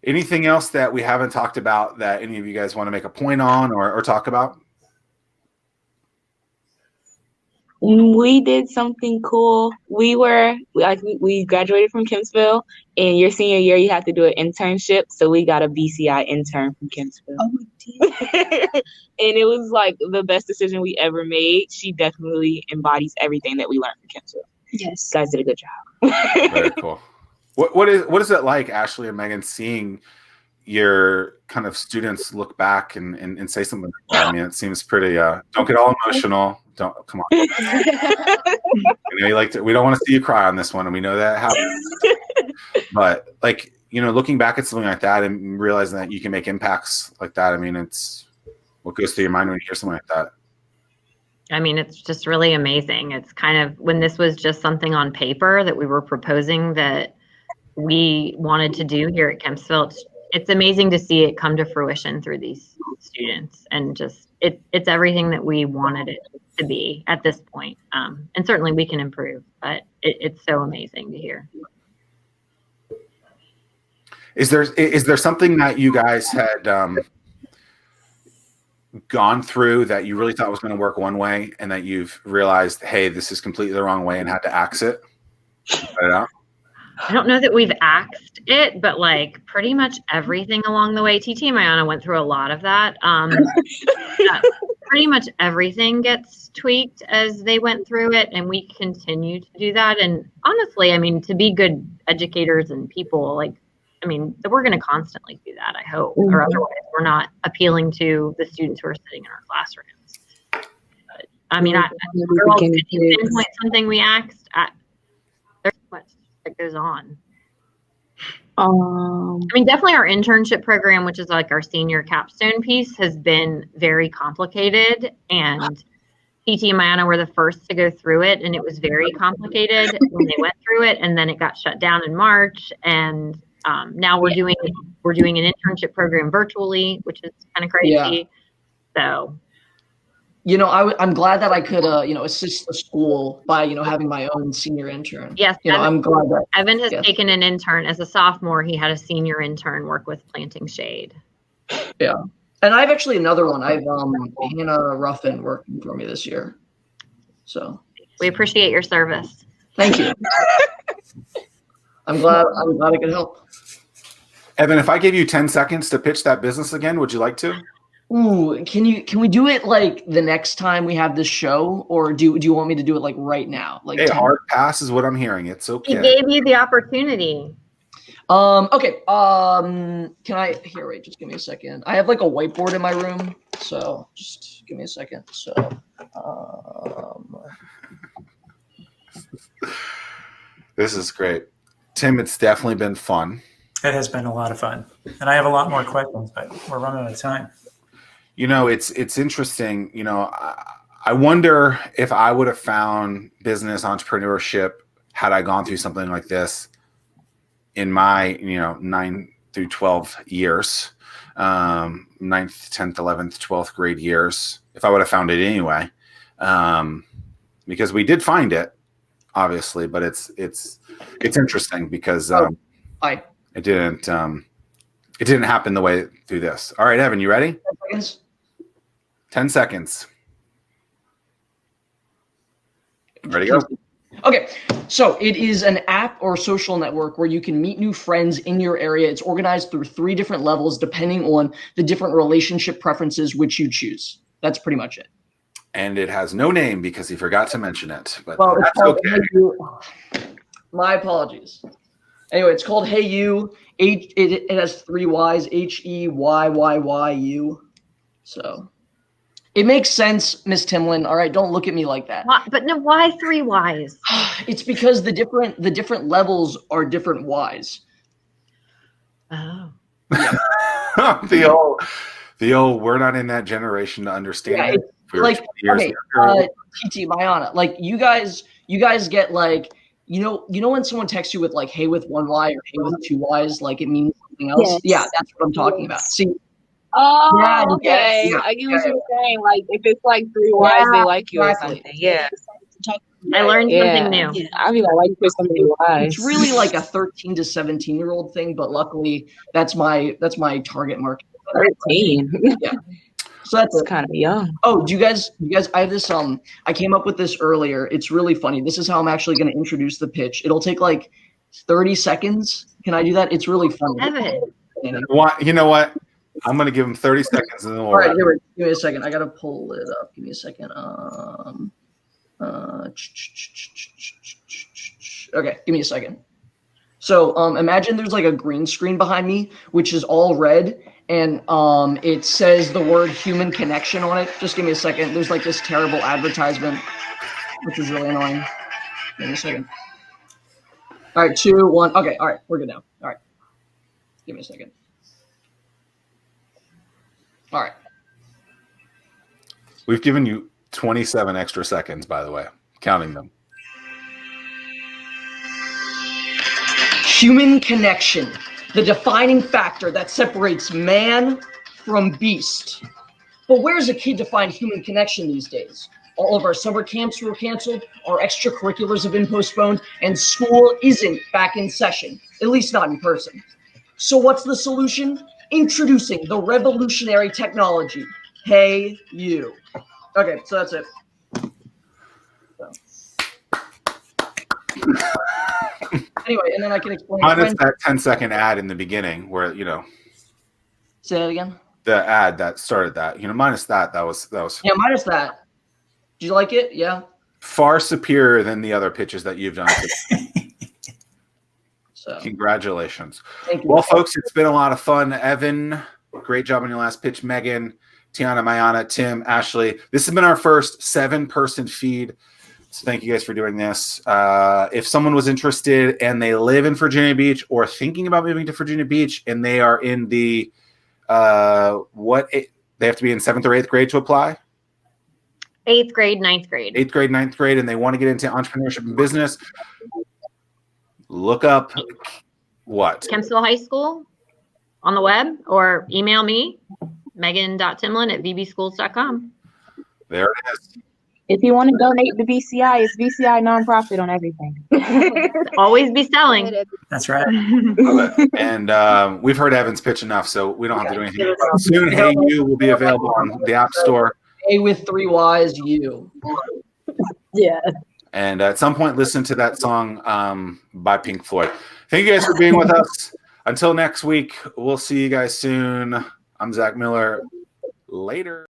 Anything else that we haven't talked about that any of you guys want to make a point on or talk about? We did something cool. We graduated from Kempsville, and your senior year you have to do an internship. So we got a BCI intern from Kempsville. Oh, and it was like the best decision we ever made. She definitely embodies everything that we learned from Kempsville. Yes, you guys did a good job. Very cool. What is it like, Ashley and Megan, seeing your kind of students look back and say something like that? I mean, it seems pretty. Don't get all emotional. Don't come on. We don't want to see you cry on this one, and we know that happens. But like, looking back at something like that and realizing that you can make impacts like that. I mean, it's what goes through your mind when you hear something like that. I mean, it's just really amazing. It's kind of when this was just something on paper that we were proposing that we wanted to do here at Kempsville. It's amazing to see it come to fruition through these students, and just it's everything that we wanted it to be at this point. And certainly we can improve, but it's so amazing to hear. Is there something that you guys had gone through that you really thought was going to work one way, and that you've realized, hey, this is completely the wrong way, and had to axe it? I don't know that we've axed it, but like pretty much everything along the way. TT and Mayana went through a lot of that. Pretty much everything gets tweaked as they went through it, and we continue to do that. And honestly, I mean, to be good educators and people, we're going to constantly do that, I hope, or otherwise we're not appealing to the students who are sitting in our classrooms. But I mean, can you pinpoint something we axed? There's much that goes on. Definitely our internship program, which is like our senior capstone piece, has been very complicated, and PT and Mayana were the first to go through it, and it was very complicated when they went through it, and then it got shut down in March, and now we're doing an internship program virtually, which is kind of crazy. Yeah. So, I'm glad that I could, assist the school by, having my own senior intern. Yes. I'm glad that Evan has taken an intern as a sophomore. He had a senior intern work with planting shade. Yeah. And I have actually another one. I have Hannah Ruffin working for me this year. So we appreciate your service. Thank you. I'm glad I could help. Evan, if I gave you 10 seconds to pitch that business again, would you like to? Ooh, can we do it like the next time we have this show, or do you want me to do it like right now? Like, hey, hard pass is what I'm hearing. It's okay. He gave you the opportunity. Okay. Wait, just give me a second. I have like a whiteboard in my room, so just give me a second. So, this is great. Tim, it's definitely been fun. It has been a lot of fun. And I have a lot more questions, but we're running out of time. It's interesting. I wonder if I would have found business entrepreneurship had I gone through something like this in my, 9 through 12 years, 9th, 10th, 11th, 12th grade years, if I would have found it anyway. Because we did find it, obviously, but it's interesting because it didn't happen the way through this. All right, Evan, you ready? 10 seconds. Ready to go? Okay, so it is an app or social network where you can meet new friends in your area. It's organized through 3 different levels depending on the different relationship preferences which you choose. That's pretty much it. And it has no name because he forgot to mention it. But well, that's okay. My apologies. Anyway, it's called Hey You. It has 3 Y's, HEYYYU. So it makes sense, Miss Timlin. All right, don't look at me like that. But no, why 3 Y's? It's because the different levels are different Y's. Oh. Yeah. the old we're not in that generation to understand it. Like okay, TT, Mayana, like you guys get like when someone texts you with like hey with 1 Y or hey with 2 Y's, like it means something else. Yes. Yeah, that's what I'm talking about. See. Oh, yeah, okay. Yeah, I get what you're saying. Like if it's like 3 Y's, they like you or something. Yeah. I learned something new. Yeah. I'd be like, why you put somebody wise? It's really like a 13 to 17-year-old thing, but luckily that's my target market. 13. Yeah. So that's kind of young. Oh, do you guys, I have this, I came up with this earlier. It's really funny. This is how I'm actually going to introduce the pitch. It'll take like 30 seconds. Can I do that? It's really funny. Evan. You know what? I'm going to give him 30 seconds and then we'll All right, wrap. here, give me a second. I got to pull it up. Give me a second. Okay, give me a second. So imagine there's like a green screen behind me, which is all red, and it says the word human connection on it. Just give me a second. There's like this terrible advertisement, which is really annoying. Give me a second. All right, 2, 1. Okay, all right, we're good now. All right. Give me a second. All right. We've given you 27 extra seconds, by the way, counting them. Human connection, the defining factor that separates man from beast. But where's a kid to find human connection these days? All of our summer camps were canceled, our extracurriculars have been postponed, and school isn't back in session, at least not in person. So what's the solution? Introducing the revolutionary technology, Hey You. Okay, so that's it. Anyway, and then I can explain. Minus that 10-second ad in the beginning where, Say that again? the ad that started that, minus that was Yeah, minus that. Did you like it? Yeah. far superior than the other pitches that you've done. So Congratulations. thank you. Well, folks, it's been a lot of fun. Evan, great job on your last pitch. Megan, Tiana, Mayana, Tim, Ashley. This has been our first 7-person feed. So thank you guys for doing this. If someone was interested and they live in Virginia Beach or thinking about moving to Virginia Beach and they are in the they have to be in 7th or 8th grade to apply? 8th grade, 9th grade. 8th grade, 9th grade, and they want to get into entrepreneurship and business. Look up what? Kempsville High School on the web, or email me, megan.timlin@vbschools.com. There it is. If you want to donate to BCI, it's BCI nonprofit on everything. Always be selling. That's right. Love it. And we've heard Evan's pitch enough, so we don't have to do anything. Soon, Hey You will be available on the App Store. A with 3 Y's, you. Yeah. And at some point, listen to that song by Pink Floyd. Thank you guys for being with us. Until next week, we'll see you guys soon. I'm Zack Miller. Later.